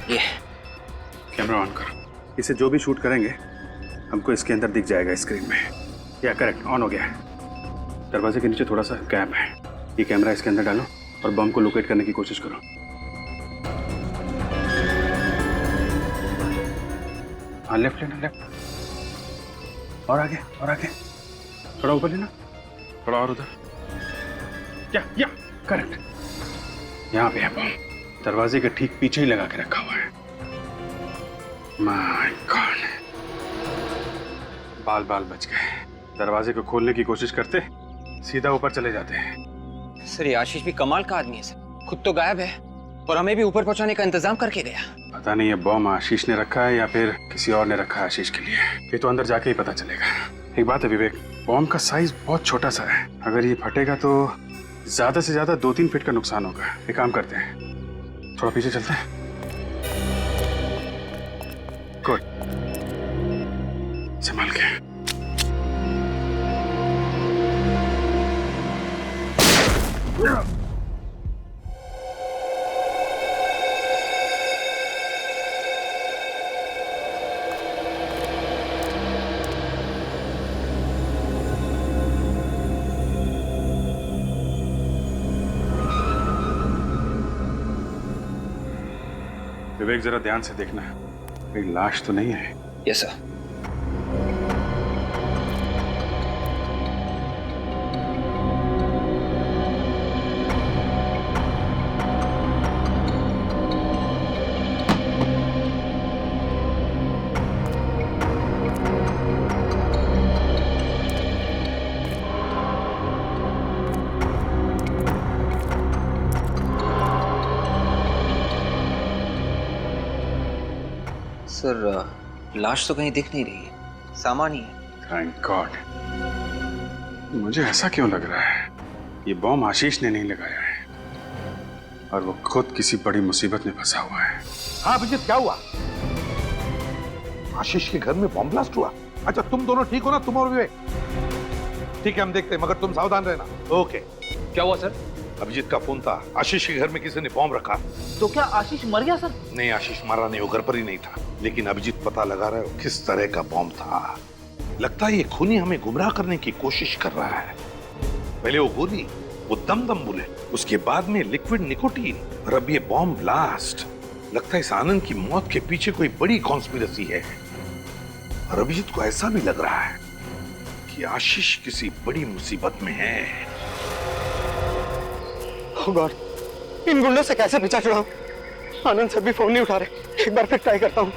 S13: ये
S9: कैमरा ऑन करो। इसे जो भी शूट करेंगे हमको इसके अंदर दिख जाएगा स्क्रीन में। या करेक्ट, ऑन हो गया है। दरवाजे के नीचे थोड़ा सा गैप है, ये कैमरा इसके अंदर डालो और बम को लोकेट करने की कोशिश करो। हाँ लेफ्ट लेना, लेफ्ट और आगे और आगे, थोड़ा ऊपर लेना, थोड़ा और उधर। या करेक्ट, यहाँ पे है बम। दरवाजे के ठीक पीछे ही लगा के रखा हुआ है। माय गॉड, बाल बच गए। दरवाजे को खोलने की कोशिश करते सीधा ऊपर चले जाते हैं।
S13: सर ये आशीष भी कमाल का आदमी है सर, खुद तो गायब है और हमें भी ऊपर पहुंचाने का इंतजाम करके गया।
S9: पता नहीं ये बॉम्ब आशीष ने रखा है या फिर किसी और ने रखा है आशीष के लिए, ये तो अंदर जाके ही पता चलेगा। एक बात है विवेक, बॉम्ब का साइज बहुत छोटा सा है, अगर ये फटेगा तो ज्यादा से ज्यादा 2-3 फीट का नुकसान होगा। एक काम करते हैं, थोड़ा पीछे चलते हैं। गुड, संभाल के। विवेक जरा ध्यान से देखना, कोई लाश तो नहीं है?
S13: Yes sir. सर लाश तो कहीं दिख नहीं रही है, सामान ही है।
S9: Thank God. मुझे ऐसा क्यों लग रहा है ये बॉम्ब आशीष ने नहीं लगाया है और वो खुद किसी बड़ी मुसीबत में फंसा हुआ है।
S8: हाँ अभिजीत, क्या हुआ? आशीष के घर में बॉम्ब ब्लास्ट हुआ? अच्छा तुम दोनों ठीक हो ना, तुम और विवेक? ठीक है हम देखते हैं, मगर तुम सावधान रहना। ओके।
S11: क्या हुआ सर?
S8: अभिजीत का फोन था, आशीष के घर में किसी ने बॉम्ब रखा।
S11: तो क्या आशीष मर गया सर?
S8: नहीं, आशीष मारा नहीं, वो घर पर ही नहीं था, लेकिन अभिजीत पता लगा रहा है किस तरह का बॉम्ब था। लगता है ये खूनी हमें गुमराह करने की कोशिश कर रहा है। पहले वो गोली, वो दम बुलेट, उसके बाद में लिक्विड निकोटीन और अब ये बॉम्ब ब्लास्ट। लगता है इस आनंद की मौत के पीछे कोई बड़ी कॉन्स्पिरेसी है और अभिजीत को ऐसा भी लग रहा है कि आशीष किसी बड़ी मुसीबत में है।
S5: Oh God, इन गुंडों से कैसे पीछा छुड़ाऊं? आनंद सर भी फोन नहीं उठा रहे, एक बार फिर ट्राई करता हूं।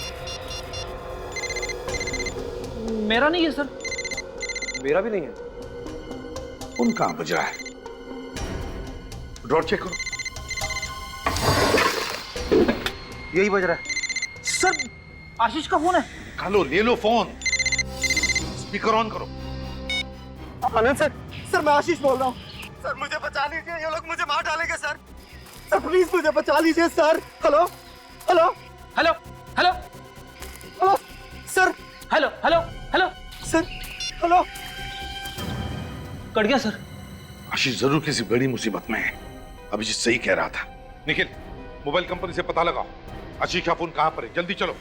S11: मेरा नहीं है सर। मेरा भी नहीं है।
S8: फोन कहां बज रहा है? ड्रॉर चेक करो।
S11: यही बज रहा है सर, आशीष का फोन है।
S8: खालो, ले लो फोन, स्पीकर ऑन करो।
S5: आनंद सर, सर मैं आशीष बोल रहा हूँ। सर मुझे बचा लीजिए, ये लोग मुझे मार डालेंगे सर। सर प्लीज मुझे बचा लीजिए sir. Hello hello
S11: hello hello
S5: hello sir.
S11: Hello hello hello
S5: sir. Hello.
S11: Cut गया सर।
S8: आशीष जरूर किसी बड़ी मुसीबत में है। अभिजीत सही कह रहा था। निखिल, मोबाइल कंपनी से पता लगाओ आशीष का फोन कहां पर है, जल्दी चलो।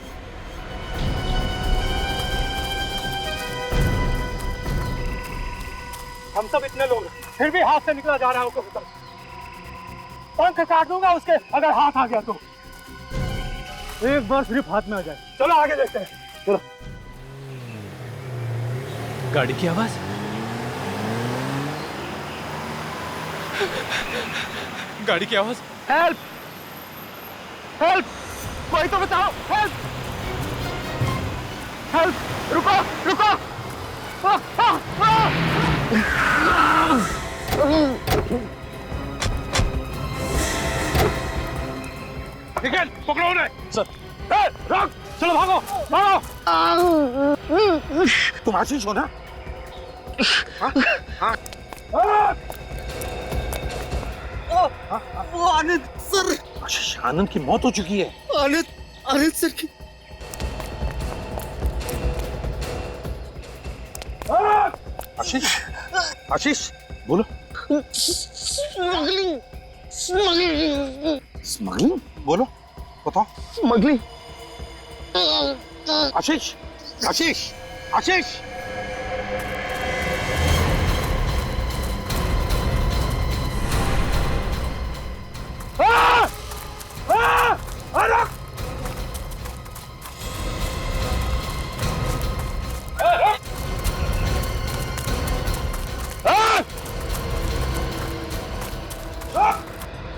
S5: हम सब इतने लोग फिर भी हाथ से निकला जा रहा है। पंख काट दूंगा उसके अगर हाथ आ गया तो। एक बार सिर्फ हाथ में आ जाए। चलो आगे देखते हैं। चलो।
S2: गाड़ी की आवाज, गाड़ी की आवाज।
S5: हेल्प हेल्प, कोई तो बचाओ। हेल्प हेल्प, रुको रुको।
S6: निकल, पकड़ो उन्हें।
S5: सर रोक, चलो भागो भागो।
S8: तुम आशीष हो ना?
S5: वो आनंद सर।
S8: आशीष, आनंद की मौत हो चुकी है।
S5: आनंद सर की।
S8: आशीष, आशीष बोलो।
S5: स्मगलिंग स्मगलिंग
S8: स्मगलिंग बोलो, बताओ।
S5: स्मगलिंग।
S8: आशीष आशीष आशीष।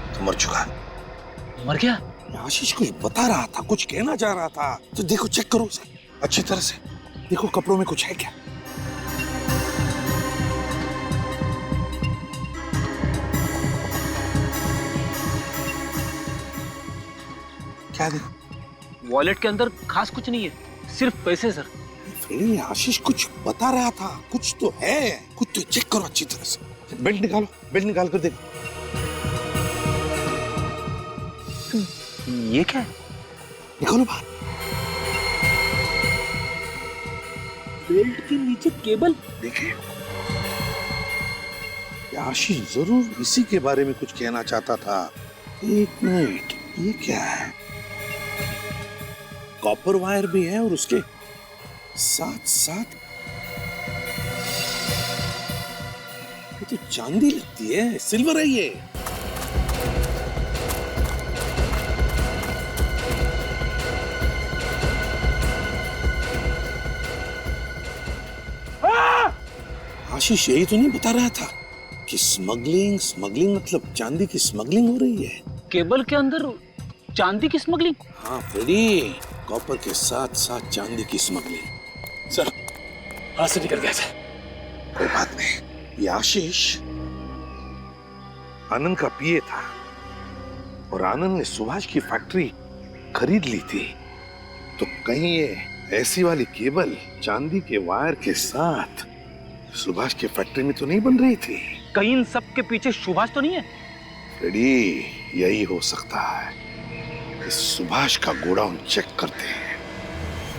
S8: तो मर चुका।
S11: मर गया?
S8: आशीष कुछ बता रहा था, कुछ कहना चाह रहा था। तो देखो, चेक करो उसे अच्छी तरह से, देखो कपड़ों में कुछ है क्या। क्या देखो?
S1: वॉलेट के अंदर खास कुछ नहीं है, सिर्फ पैसे सर।
S8: फ्रेडी, आशीष कुछ बता रहा था, कुछ तो है, कुछ तो चेक करो अच्छी तरह से। बेल्ट निकालो, बेल्ट निकाल कर देखो।
S1: ये क्या है?
S8: निकालो बाहर।
S1: बेल्ट के नीचे केबल।
S8: देखिए, आशीष जरूर इसी के बारे में कुछ कहना चाहता था। एक मिनट, ये क्या है? कॉपर वायर भी है और उसके साथ साथ ये तो चांदी लगती है, सिल्वर है ये। आशीष यही तो नहीं बता रहा था कि स्मगलिंग मतलब चांदी की स्मगलिंग हो रही है।
S1: केबल के अंदर चांदी की स्मगलिंग?
S8: हाँ फ्रेडी, कॉपर के साथ साथ चांदी की स्मगलिंग।
S15: सर, हाथ से निकल गया सर।
S8: कोई बात नहीं, ये आशीष आनंद का पीए था और आनंद ने सुभाष की फैक्ट्री खरीद ली थी, तो कहीं ये ऐसी वाली केबल चांदी के वायर के साथ सुभाष की फैक्ट्री में तो नहीं बन रही थी?
S1: कहीं इन सब के पीछे सुभाष तो नहीं है?
S8: फ्रेडी, यही हो सकता है। इस सुभाष का गोडाउन चेक करते हैं।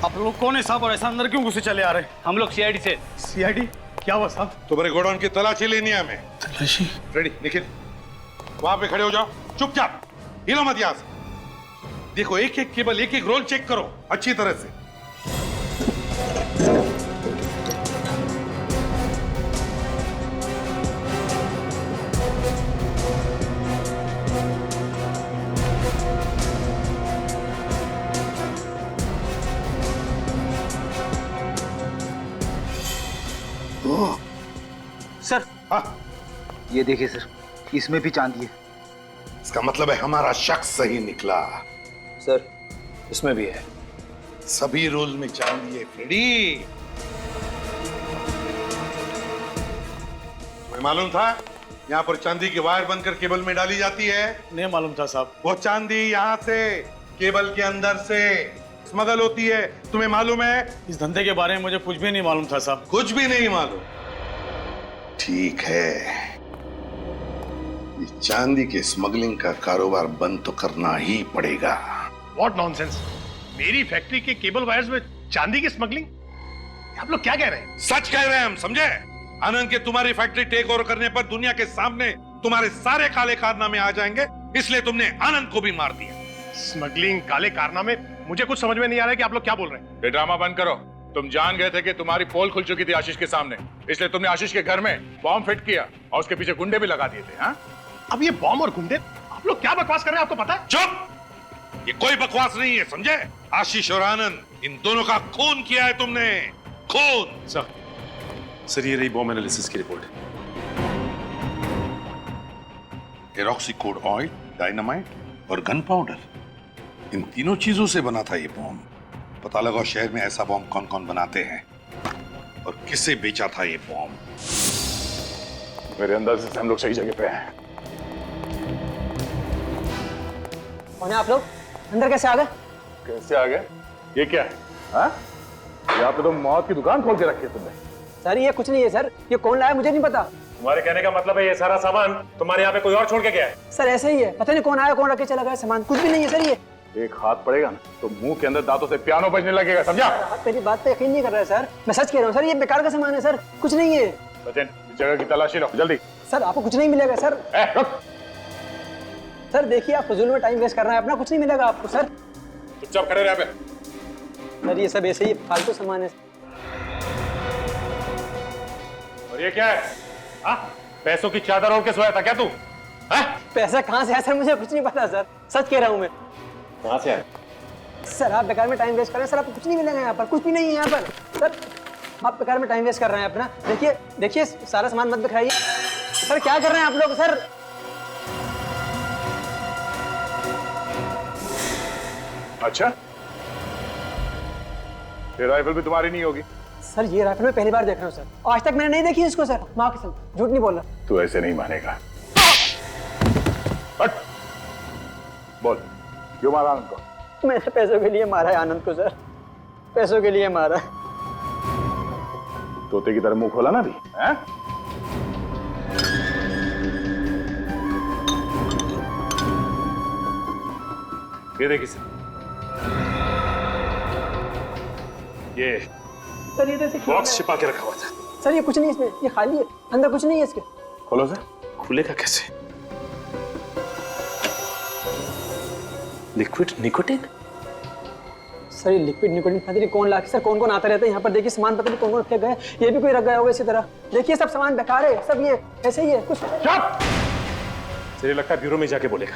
S16: आप लोग कौन है साहब, और ऐसा अंदर क्यों घुसे चले आ रहे हैं?
S1: हम लोग सीआईडी से।
S16: सीआईडी? क्या हुआ साहब?
S8: तुम्हारे गोडाउन की तलाशी लेनी है हमें।
S16: तलाशी?
S8: फ्रेडी, निखिल, वहां पे खड़े हो जाओ, चुपचाप, हिलो मत यहां से। देखो, एक एक केबल, एक एक रोल चेक करो अच्छी तरह से।
S1: सर,
S8: हाँ,
S1: ये देखिए सर, इसमें भी चांदी है।
S8: इसका मतलब है हमारा शक सही निकला।
S13: सर, इसमें भी है।
S8: सभी रोल में चांदी है फ्रेडी। तुम्हें मालूम था यहाँ पर चांदी की वायर बनकर केबल में डाली जाती है?
S16: नहीं मालूम था साहब।
S8: वो चांदी यहाँ से केबल के अंदर से स्मगल होती है, तुम्हें मालूम है?
S16: इस धंधे के बारे में मुझे कुछ भी नहीं मालूम था साहब।
S8: कुछ भी नहीं मालूम? ठीक है, इस चांदी के स्मगलिंग का कारोबार बंद तो करना ही पड़ेगा।
S6: What nonsense! मेरी फैक्ट्री के केबल वायर्स में चांदी की स्मगलिंग? आप लोग क्या कह रहे हैं?
S8: सच कह रहे हैं हम, समझे? आनंद के तुम्हारी फैक्ट्री टेक ओवर करने पर दुनिया के सामने तुम्हारे सारे काले कारनामे आ जाएंगे, इसलिए तुमने आनंद को भी मार दिया।
S6: स्मगलिंग, काले कारनामे, मुझे कुछ समझ में नहीं आ रहा है कि आप लोग क्या बोल रहे हैं।
S9: ये ड्रामा बंद करो। तुम जान गए थे कि तुम्हारी पोल खुल चुकी थी आशीष के सामने, इसलिए तुमने आशीष के घर में बॉम्ब फिट किया और उसके पीछे गुंडे भी लगा दिए थे। हाँ?
S6: अब ये बॉम्ब और गुंडे, आप लोग क्या बकवास कर रहे हैं, आपको पता है?
S8: चुप! ये कोई बकवास नहीं है, समझे? आशीष और आनंद, इन दोनों का खून किया है तुमने, खून।
S15: सर, ये रही बॉम्ब एनालिसिस की रिपोर्ट।
S8: एरोक्सीकोड ऑयल, डायनामाइट और गन पाउडर, इन तीनों चीजों से बना था ये बॉम्ब। पता लगाओ शहर में ऐसा बॉम्ब कौन कौन बनाते हैं और किसे बेचा था ये बॉम्ब।
S9: मेरे अंदाजे से हम लोग सही जगह पे हैं।
S13: कौन है आप लोग? अंदर कैसे आ गए?
S9: कैसे आ गए? ये क्या है? हाँ? यहाँ पे तो मौत की दुकान खोल के रखी है तुमने।
S13: सर, ये कुछ नहीं है सर, ये कौन लाया मुझे नहीं पता।
S15: तुम्हारे कहने का मतलब है ये सारा सामान तुम्हारे यहाँ पे कोई और छोड़ के गया है?
S13: सर ऐसे ही है, पता नहीं कौन आया कौन रख के चला गया सामान, कुछ भी नहीं है सर। ये
S9: एक हाथ पड़ेगा ना तो मुंह के अंदर दांतों से पियानो बजने लगेगा, समझा?
S13: आप मेरी बात पे यकीन नहीं कर रहे सर, मैं सच कह रहा हूँ सर, ये बेकार का सामान है सर, कुछ नहीं है।
S9: सचिन, इस जगह की तलाशी लो जल्दी।
S13: सर आपको कुछ नहीं मिलेगा सर।
S9: रुक।
S13: सर देखिए, आप फजूल में टाइम वेस्ट कर रहे हैं अपना, कुछ नहीं मिलेगा आपको सर।
S9: चुपचाप खड़े रह पे।
S13: सर ये सब ऐसे ही फालतू सामान है।
S15: और ये क्या है? हाँ? पैसों की चादर ओढ़ के सोया था क्या तू? हाँ?
S13: पैसा कहाँ से है सर, मुझे कुछ नहीं पता सर, सच कह रहा हूँ मैं।
S15: कहाँ से आया?
S13: सर आप बेकार में टाइम वेस्ट कर रहे हैं सर, आपको कुछ नहीं मिलेगा यहाँ पर, कुछ भी नहीं है यहाँ पर सर, आप बेकार में टाइम वेस्ट कर रहे हैं अपना। देखिए देखिए, सारा सामान मत बिखराइए सर, क्या कर रहे हैं आप लोग सर?
S9: अच्छा, ये राइफल भी तुम्हारी नहीं होगी?
S13: सर ये राइफल मैं पहली बार देख रहा हूँ सर, आज तक मैंने नहीं देखी इसको सर, माँ कसम झूठ नहीं बोल रहा।
S9: तू ऐसे नहीं मानेगा। हट! बोल, क्यों मारा उनको?
S13: मैंने पैसों के लिए मारा है आनंद को सर, पैसों के लिए मारा।
S9: तोते की तरह मुंह खोला ना भी, हैं? ये देखिए सर, ये
S13: सर ये तो
S9: बॉक्स छिपा के रखा हुआ था।
S13: सर ये कुछ नहीं इसमें, ये खाली है, अंदर कुछ नहीं है इसके।
S9: खोलो सर। खुलेगा कैसे?
S15: Liquid nicotine?
S13: सर ये लिक्विड निकोटिन पता नहीं कौन ला के, सर कौन कौन आता रहता है यहाँ पर, देखिए सामान पता नहीं कौन कौन फेंक गए, ये भी कोई रख गया होगा इसी तरह। देखिए सब सामान बेकार है, सब ये ऐसे ही है कुछ।
S9: चुप! मुझे लगता है ब्यूरो में जाके बोलेगा।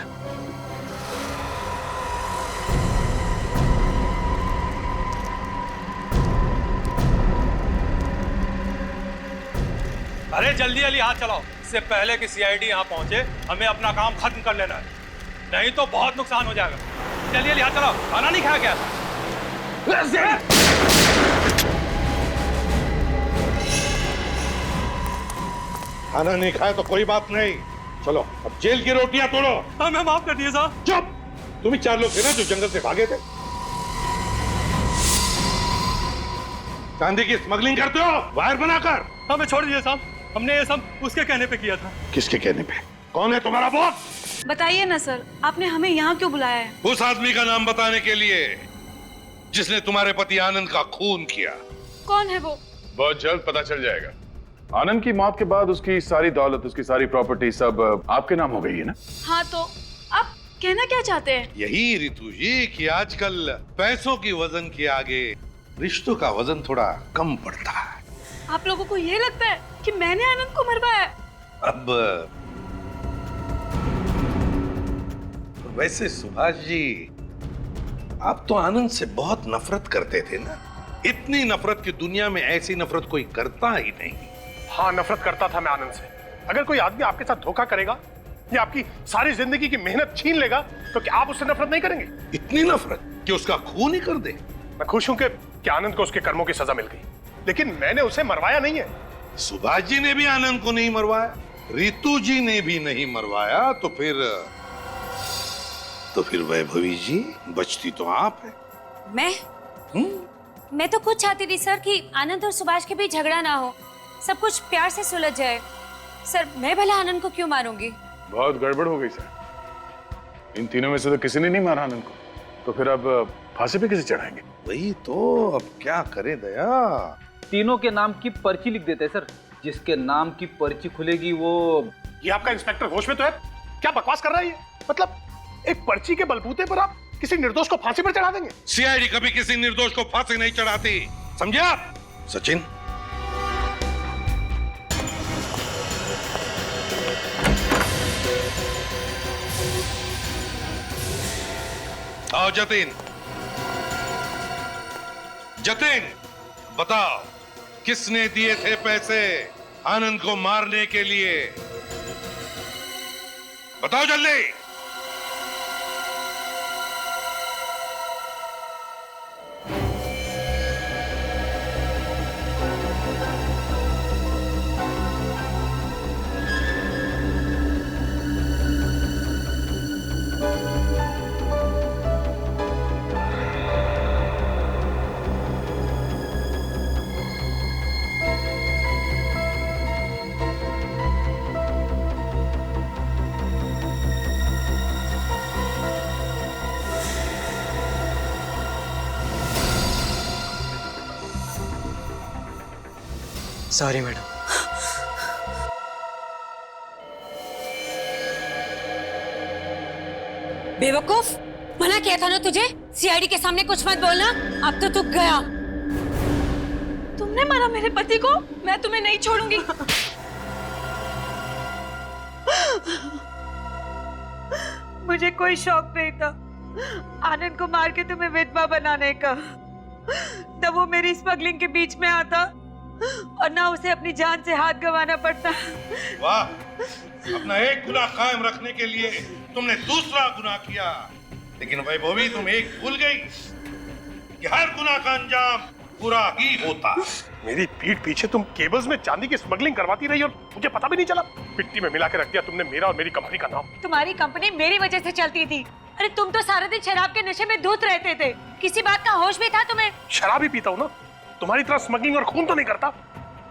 S16: अरे जल्दी जल्दी हाथ चलाओ, इससे पहले कि सीआईडी यहाँ पहुंचे हमें अपना काम खत्म कर लेना है, नहीं तो बहुत नुकसान हो जाएगा। जल्दी जल्दी हाथ चलाओ। खाना नहीं खाया क्या?
S6: खाना नहीं खाया तो कोई बात नहीं, चलो अब जेल की रोटियां तोड़ो।
S16: हमें माफ कर दिए साहब।
S6: चुप! तुम ही 4 लोग थे ना जो जंगल से भागे थे। चांदी की स्मगलिंग करते हो वायर बनाकर।
S16: हमें छोड़ दिए साहब, हमने ये सब उसके कहने पे किया था।
S6: किसके कहने पे? कौन है तुम्हारा बॉस?
S7: बताइए ना सर, आपने हमें यहाँ क्यों बुलाया है?
S8: उस आदमी का नाम बताने के लिए जिसने तुम्हारे पति आनंद का खून किया।
S7: कौन है वो?
S9: बहुत जल्द पता चल जाएगा। आनंद की मौत के बाद उसकी सारी दौलत, उसकी सारी प्रॉपर्टी सब आपके नाम हो गई है ना?
S7: हाँ तो आप कहना क्या चाहते हैं?
S8: यही रितु जी कि आजकल पैसों की वजन के आगे रिश्तों का वजन थोड़ा कम पड़ता है।
S7: आप लोगों को ये लगता है कि मैंने आनंद को मरवाया?
S8: अब वैसे सुभाष जी, आप तो आनंद से बहुत नफरत करते थे ना? इतनी नफरत की दुनिया में ऐसी नफरत कोई करता ही नहीं।
S6: हाँ, नफरत करता था मैं आनंद से। अगर कोई आदमी आपके साथ धोखा करेगा या आपकी सारी जिंदगी की मेहनत छीन लेगा तो क्या आप उससे नफरत नहीं करेंगे?
S8: इतनी नफरत कि उसका खून ही कर दे।
S6: मैं खुश हूं कि आनंद को उसके कर्मों की सजा मिल गई, लेकिन मैंने उसे मरवाया नहीं है।
S8: सुभाष जी ने भी आनंद को नहीं मरवाया, रितु जी ने भी नहीं मरवाया, तो फिर वैभवी जी बचती तो आप है।
S7: मैं तो खुद चाहती थी सर कि आनंद और सुभाष के बीच झगड़ा ना हो, सब कुछ प्यार से सुलझ जाए। सर मैं भला आनंद को क्यों मारूंगी?
S9: बहुत गड़बड़ हो गई सर। इन तीनों में से तो किसी ने नहीं मारा आनंद को, तो फिर अब फांसी पे किसे चढ़ाएंगे?
S8: वही तो, अब क्या करे दया।
S1: तीनों के नाम की पर्ची लिख देते हैं सर, जिसके नाम की पर्ची खुलेगी वो।
S6: ये आपका इंस्पेक्टर होश में तो है? क्या बकवास कर रहा है ये? मतलब एक पर्ची के बलबूते पर आप किसी निर्दोष को फांसी पर चढ़ा देंगे?
S8: सीआईडी कभी किसी निर्दोष को फांसी नहीं चढ़ाती, समझे आप? सचिन, आओ जतिन। जतिन, बताओ किसने दिए थे पैसे आनंद को मारने के लिए? बताओ जल्दी।
S3: Sorry madam.
S7: बेवकूफ, मना किया था ना तुझे सीआईडी के सामने कुछ मत बोलना। अब तो तू गया।
S10: तुमने मारा मेरे पति को, मैं तुम्हें नहीं छोड़ूंगी। मुझे कोई शौक नहीं था आनंद को मार के तुम्हें विधवा बनाने का। तब वो मेरी स्मगलिंग के बीच में आता और ना उसे अपनी जान से हाथ गंवाना पड़ता।
S8: वाह, अपना एक गुनाह कायम रखने के लिए तुमने दूसरा गुनाह किया। लेकिन वैभवी, तुम एक भूल गई कि हर गुनाह का अंजाम बुरा ही होता।
S6: मेरी पीठ पीछे तुम केबल्स में चांदी की स्मगलिंग करवाती रही और मुझे पता भी नहीं चला। मिट्टी में मिला के रख दिया तुमने मेरा और मेरी कंपनी का नाम।
S7: तुम्हारी कंपनी मेरी वजह से चलती थी,
S10: अरे तुम तो सारा दिन शराब के नशे में धुत रहते थे, किसी बात का होश भी था तुम्हें?
S6: शराब ही पीता हूँ ना, तुम्हारी तरह स्मगलिंग और खून तो नहीं करता।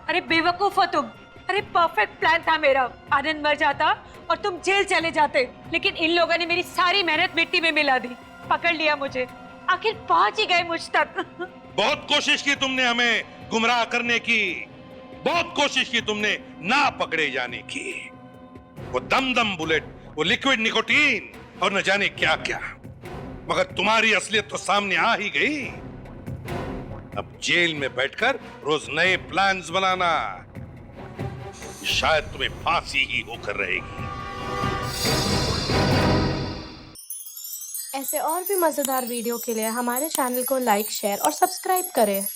S10: अरे बेवकूफ हो तुम। अरे परफेक्ट प्लान था मेरा, आनंद मर जाता और तुम जेल चले जाते, लेकिन इन लोगों ने मेरी सारी मेहनत मिट्टी में मिला दी, पकड़ लिया मुझे, आखिर पहुंच ही गए मुझ तक।
S8: बहुत कोशिश की तुमने हमें गुमराह करने की, बहुत कोशिश की तुमने ना पकड़े जाने की। वो दम बुलेट, वो लिक्विड निकोटीन और न जाने क्या क्या, मगर तुम्हारी असलियत तो सामने आ ही गई। अब जेल में बैठकर रोज नए प्लान्स बनाना, शायद तुम्हें फांसी ही होकर रहेगी।
S17: ऐसे और भी मजेदार वीडियो के लिए हमारे चैनल को लाइक, शेयर और सब्सक्राइब करें।